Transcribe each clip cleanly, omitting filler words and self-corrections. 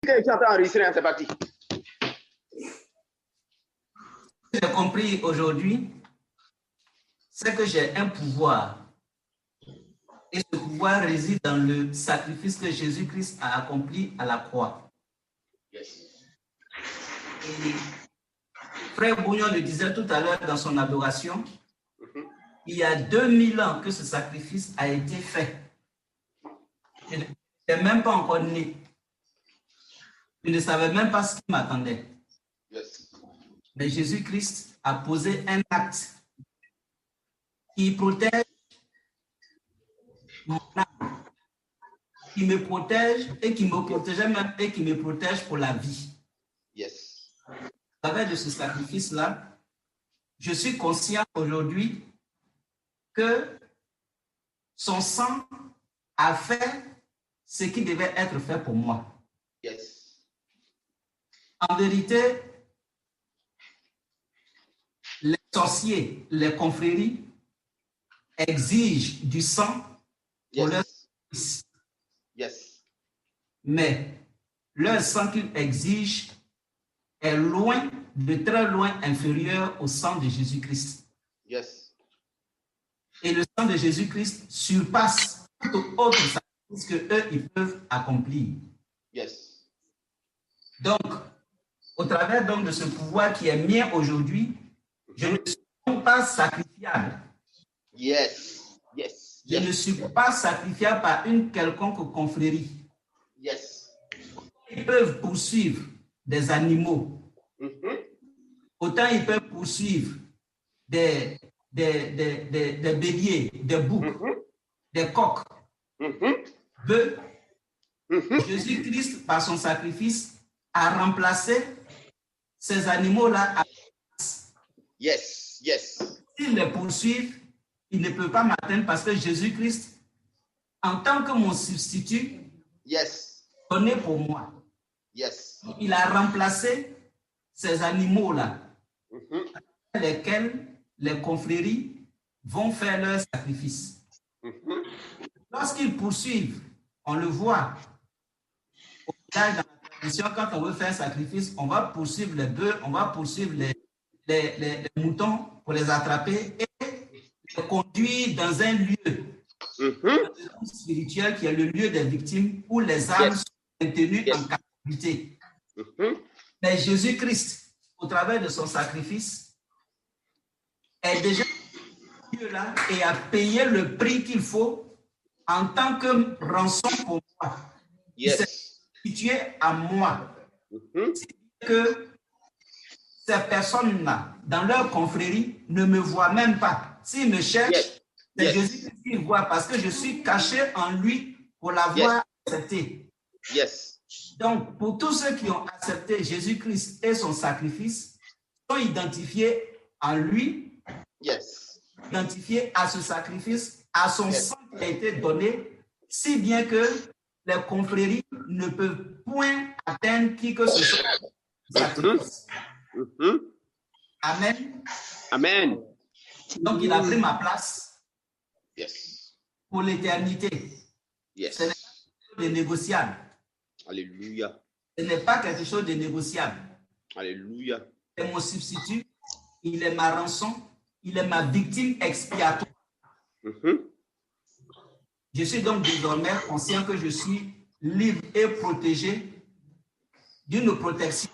Quelqu'un qui est en train d'enregistrer, c'est parti. Ce que j'ai compris aujourd'hui, c'est que j'ai un pouvoir. Et ce pouvoir réside dans le sacrifice que Jésus-Christ a accompli à la croix. Yes. Et Frère Bougnon le disait tout à l'heure dans son adoration, il y a 2000 ans que ce sacrifice a été fait. Je n'étais même pas encore né. Je ne savais même pas ce qui m'attendait. Yes. Mais Jésus-Christ a posé un acte qui protège mon âme, qui me protège et qui me protégeait même et qui me protège pour la vie. Yes. À travers de ce sacrifice-là, je suis conscient aujourd'hui que son sang a fait ce qui devait être fait pour moi. Yes. En vérité, les sorciers, les confréries exigent du sang pour leur sacrifice. Yes. Mais leur sang qu'ils exigent est loin, de très loin inférieur au sang de Jésus-Christ. Yes. Et le sang de Jésus-Christ surpasse tout autre sacrifice que eux ils peuvent accomplir. Yes. Donc, au travers donc de ce pouvoir qui est mien aujourd'hui, je ne suis pas sacrifiable. Yes. Yes. Je ne suis pas sacrifiable par une quelconque confrérie. Yes. Ils peuvent poursuivre des animaux. Autant ils peuvent poursuivre des béliers, des boucs, des coqs, bœufs. Jésus-Christ, par son sacrifice, a remplacé ces animaux-là. Yes. Yes. S'ils les poursuivent, ils ne peuvent pas m'atteindre parce que Jésus-Christ, en tant que mon substitut, Yes. donné pour moi. Yes. Il a remplacé ces animaux-là, lesquels les confréries vont faire leur sacrifice. Lorsqu'ils poursuivent, on le voit. Au village, dans la tradition, quand on veut faire un sacrifice, on va poursuivre les bœufs, on va poursuivre les moutons pour les attraper et les conduire dans un lieu spirituel qui est le lieu des victimes où les âmes sont maintenues en captivité. Mais Jésus-Christ, au travers de son sacrifice, est déjà là et a payé le prix qu'il faut en tant que rançon pour moi. Il s'est situé à moi. C'est que ces personnes-là, dans leur confrérie, ne me voient même pas. S'ils me cherchent, c'est Jésus qu'ils voient parce que je suis caché en lui pour l'avoir accepté. Donc, pour tous ceux qui ont accepté Jésus-Christ et son sacrifice, sont identifiés en lui, identifiés à ce sacrifice, à son sang qui a été donné, si bien que les confréries ne peuvent point atteindre qui que ce soit. Amen. Amen. Donc, il a pris ma place pour l'éternité. Ce n'est pas quelque chose de négociable. Alléluia. Ce n'est pas quelque chose de négociable. Alléluia. Il est mon substitut, il est ma rançon, il est ma victime expiatoire. Je suis donc désormais conscient que je suis libre et protégé d'une protection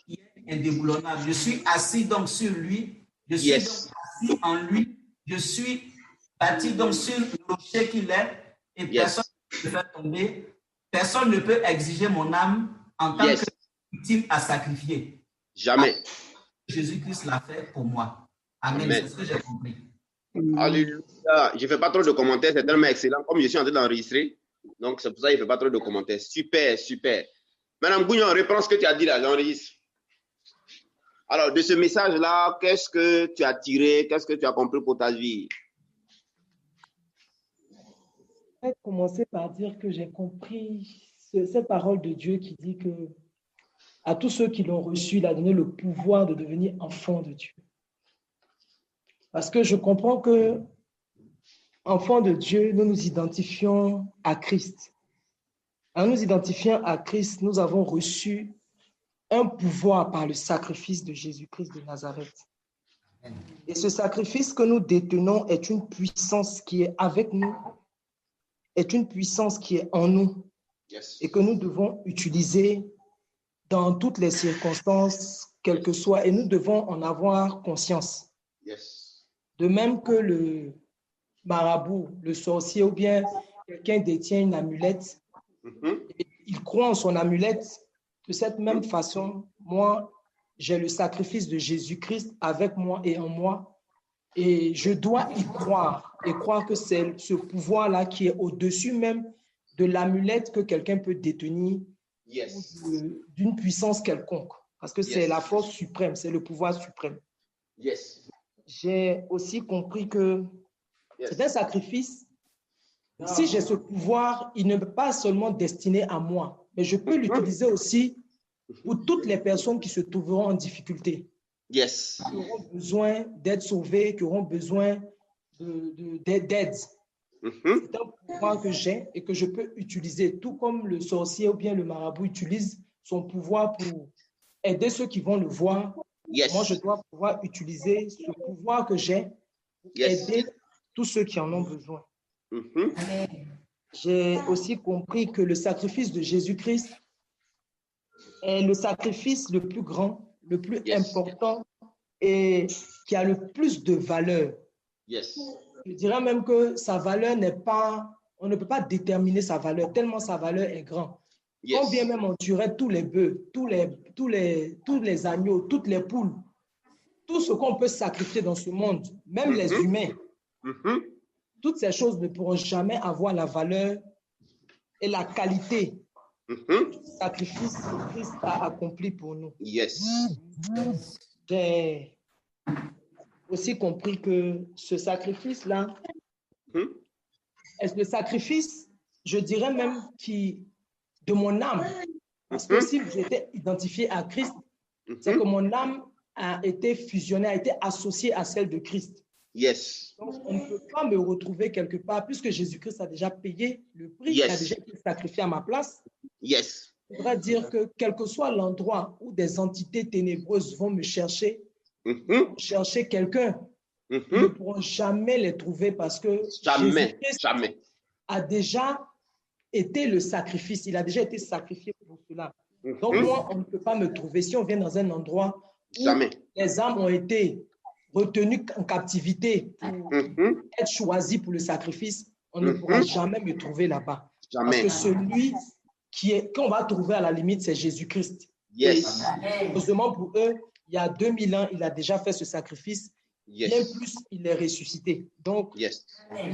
qui est indéboulonnable. Je suis assis donc sur lui, je suis donc assis en lui, je suis bâti donc sur le rocher qu'il est et personne ne peut faire tomber, personne ne peut exiger mon âme en tant que victime à sacrifier. Jamais. Jésus-Christ l'a fait pour moi. Amen. C'est ce que j'ai compris. Alléluia. Je ne fais pas trop de commentaires, c'est tellement excellent. Comme je suis en train d'enregistrer, donc c'est pour ça que je ne fais pas trop de commentaires. Super, super. Madame Bougnon, reprends ce que tu as dit là, j'enregistre. Alors, de ce message-là, qu'est-ce que tu as tiré, qu'est-ce que tu as compris pour ta vie? Je vais commencer par dire que j'ai compris cette parole de Dieu qui dit que à tous ceux qui l'ont reçu, il a donné le pouvoir de devenir enfants de Dieu. Parce que je comprends que, enfants de Dieu, nous nous identifions à Christ. En nous identifiant à Christ, nous avons reçu un pouvoir par le sacrifice de Jésus-Christ de Nazareth. Et ce sacrifice que nous détenons est une puissance qui est avec nous, est une puissance qui est en nous et que nous devons utiliser dans toutes les circonstances, quelles que soient, et nous devons en avoir conscience. De même que le marabout, le sorcier ou bien quelqu'un détient une amulette, et il croit en son amulette, de cette même façon, moi, j'ai le sacrifice de Jésus-Christ avec moi et en moi, et je dois y croire, et croire que c'est ce pouvoir-là qui est au-dessus même de l'amulette que quelqu'un peut détenir, d'une puissance quelconque, parce que c'est la force suprême, c'est le pouvoir suprême. J'ai aussi compris que c'est un sacrifice. Si j'ai ce pouvoir, il ne peut pas seulement destiné à moi, mais je peux l'utiliser aussi pour toutes les personnes qui se trouveront en difficulté, qui auront besoin d'être sauvées, qui auront besoin d'aide. C'est un pouvoir que j'ai et que je peux utiliser, tout comme le sorcier ou bien le marabout utilise son pouvoir pour aider ceux qui vont le voir. Moi, je dois pouvoir utiliser ce pouvoir que j'ai pour aider tous ceux qui en ont besoin. J'ai aussi compris que le sacrifice de Jésus-Christ est le sacrifice le plus grand, le plus important et qui a le plus de valeur. Je dirais même que sa valeur n'est pas, on ne peut pas déterminer sa valeur, tellement sa valeur est grande. Quand bien même on tuerait tous les bœufs, tous les agneaux, toutes les poules, tout ce qu'on peut sacrifier dans ce monde, même les humains, toutes ces choses ne pourront jamais avoir la valeur et la qualité du sacrifice que Christ a accompli pour nous. J'ai aussi compris que ce sacrifice-là est le sacrifice, je dirais même, de mon âme. Parce que si j'étais identifié à Christ, c'est que mon âme a été fusionnée, a été associée à celle de Christ. Donc, on ne peut pas me retrouver quelque part, puisque Jésus-Christ a déjà payé le prix, il a déjà été sacrifié à ma place. Ça voudrait dire que quel que soit l'endroit où des entités ténébreuses vont me chercher, chercher quelqu'un, ils ne pourront jamais les trouver parce que Jésus-Christ a déjà été le sacrifice, il a déjà été sacrifié pour cela. Donc moi, on ne peut pas me trouver. Si on vient dans un endroit où les âmes ont été retenues en captivité pour être choisies pour le sacrifice, on ne pourra jamais me trouver là-bas. Parce que celui qu'on va trouver à la limite, c'est Jésus-Christ. Heureusement pour eux, il y a 2000 ans, il a déjà fait ce sacrifice. Bien plus, il est ressuscité. Donc, ils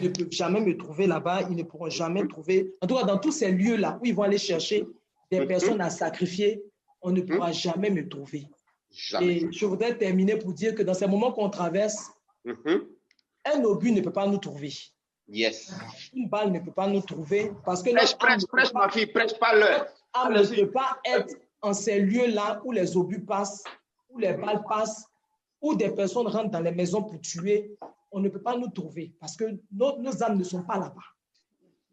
ne peuvent jamais me trouver là-bas. Ils ne pourront jamais trouver. En tout cas, dans tous ces lieux-là où ils vont aller chercher des personnes à sacrifier, on ne pourra jamais me trouver. Et je voudrais terminer pour dire que dans ces moments qu'on traverse, un obus ne peut pas nous trouver. Une balle ne peut pas nous trouver parce que prêche, ma fille, prêche pas l'heure. Âme ne peut pas être en ces lieux-là où les obus passent, où les balles passent, où des personnes rentrent dans les maisons pour tuer. On ne peut pas nous trouver parce que nos âmes ne sont pas là-bas.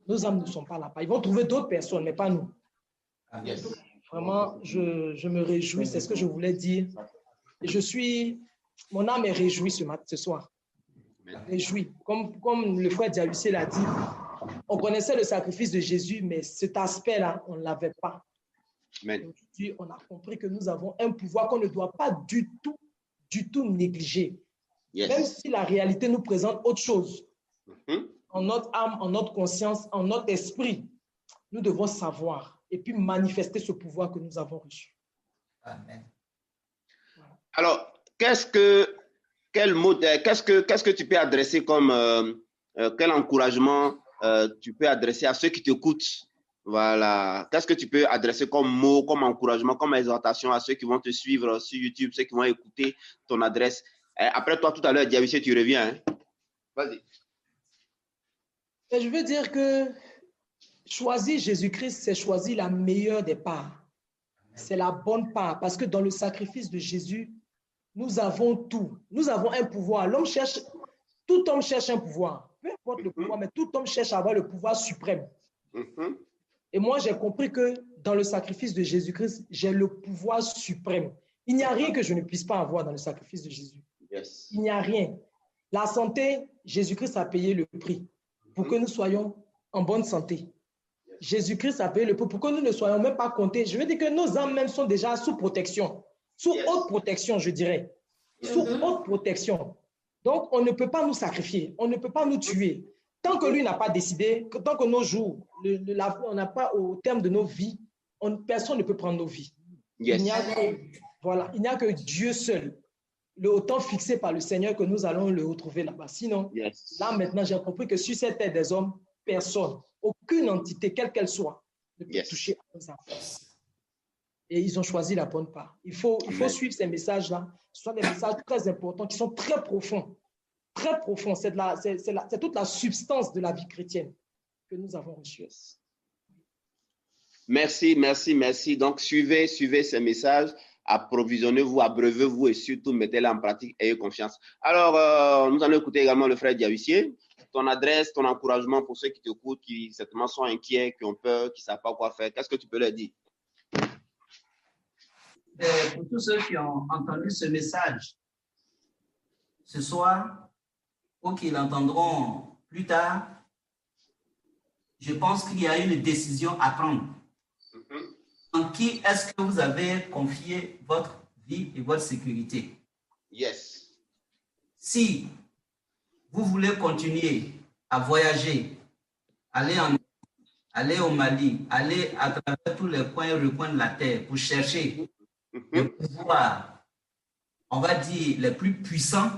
Nos âmes ne sont pas là-bas. Ils vont trouver d'autres personnes, mais pas nous. Vraiment, je me réjouis, c'est ce que je voulais dire. Et mon âme est réjouie ce soir. Réjouie. Comme le frère Dialucé l'a dit, on connaissait le sacrifice de Jésus, mais cet aspect-là, on ne l'avait pas. Aujourd'hui, on a compris que nous avons un pouvoir qu'on ne doit pas du tout négliger. Même si la réalité nous présente autre chose, en notre âme, en notre conscience, en notre esprit, nous devons savoir et puis manifester ce pouvoir que nous avons reçu. Amen. Alors, qu'est-ce que tu peux adresser comme quel encouragement tu peux adresser à ceux qui t'écoutent? Voilà. Qu'est-ce que tu peux adresser comme mot, comme encouragement, comme exhortation à ceux qui vont te suivre sur YouTube, ceux qui vont écouter ton adresse? Après toi, tout à l'heure, Diabyssé, tu reviens. Hein? Vas-y. Je veux dire que choisir Jésus-Christ, c'est choisir la meilleure des parts. C'est la bonne part. Parce que dans le sacrifice de Jésus, nous avons tout. Nous avons un pouvoir. Tout homme cherche un pouvoir. Peu importe le pouvoir, mais tout homme cherche à avoir le pouvoir suprême. Et moi, j'ai compris que dans le sacrifice de Jésus-Christ, j'ai le pouvoir suprême. Il n'y a rien que je ne puisse pas avoir dans le sacrifice de Jésus. Yes. Il n'y a rien. La santé, Jésus-Christ a payé le prix pour que nous soyons en bonne santé. Jésus-Christ a payé le prix pour que nous ne soyons même pas comptés. Je veux dire que nos âmes même sont déjà sous protection, sous haute protection, je dirais. Sous haute protection. Donc, on ne peut pas nous sacrifier, on ne peut pas nous tuer. Tant que lui n'a pas décidé, tant que nos jours, on n'a pas au terme de nos vies, personne ne peut prendre nos vies. Yes. Il n'y a que Dieu seul, le temps fixé par le Seigneur, que nous allons le retrouver là-bas. Sinon, là maintenant, j'ai compris que sur cette terre des hommes, personne, aucune entité, quelle qu'elle soit, ne peut toucher à nos enfants. Et ils ont choisi la bonne part. Il faut suivre ces messages-là. Ce sont des messages très importants qui sont très profonds. Très profonds. C'est toute la substance de la vie chrétienne que nous avons reçue. Merci, merci, merci. Donc, suivez ces messages, approvisionnez-vous, abreuvez-vous et surtout mettez-les en pratique, ayez confiance. Alors, nous allons écouter également le frère Diahuissier. Ton adresse, ton encouragement pour ceux qui t'écoutent, qui certainement sont inquiets, qui ont peur, qui ne savent pas quoi faire. Qu'est-ce que tu peux leur dire? Pour tous ceux qui ont entendu ce message ce soir ou qui l'entendront plus tard, je pense qu'il y a une décision à prendre. En qui est-ce que vous avez confié votre vie et votre sécurité? Yes. Si vous voulez continuer à voyager, aller au Mali, aller à travers tous les coins et recoins de la terre pour chercher le pouvoir, on va dire, les plus puissants,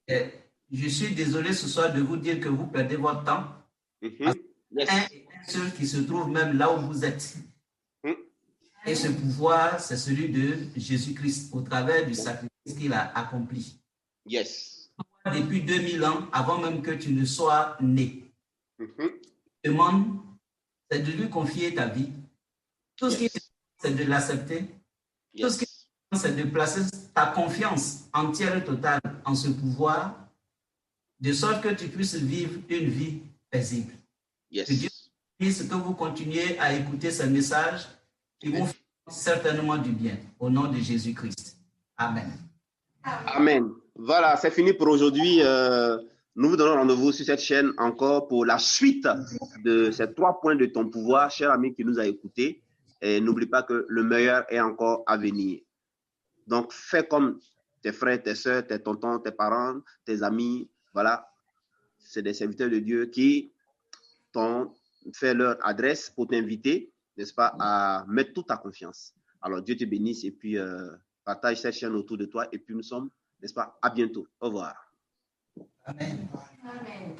et je suis désolé ce soir de vous dire que vous perdez votre temps. Un seul qui se trouve même là où vous êtes. Et ce pouvoir, c'est celui de Jésus-Christ au travers du sacrifice qu'il a accompli. Yes. Depuis 2000 ans, avant même que tu ne sois né. Demande, c'est de lui confier ta vie. Tout ce qui est, c'est de l'accepter. Tout ce qui est, c'est de placer ta confiance entière et totale en ce pouvoir, de sorte que tu puisses vivre une vie paisible. Que Dieu puisse que vous continuez à écouter ces messages qui vont faire certainement du bien. Au nom de Jésus-Christ. Amen. Amen. Voilà, c'est fini pour aujourd'hui. Nous vous donnons rendez-vous sur cette chaîne encore pour la suite de ces 3 points de ton pouvoir, cher ami qui nous a écoutés. Et n'oublie pas que le meilleur est encore à venir. Donc, fais comme tes frères, tes soeurs, tes tontons, tes parents, tes amis. Voilà, c'est des serviteurs de Dieu qui t'ont fait leur adresse pour t'inviter, n'est-ce pas, à mettre toute ta confiance. Alors, Dieu te bénisse et puis partage cette chaîne autour de toi. Et puis, nous sommes, n'est-ce pas, à bientôt. Au revoir. Amen. Amen.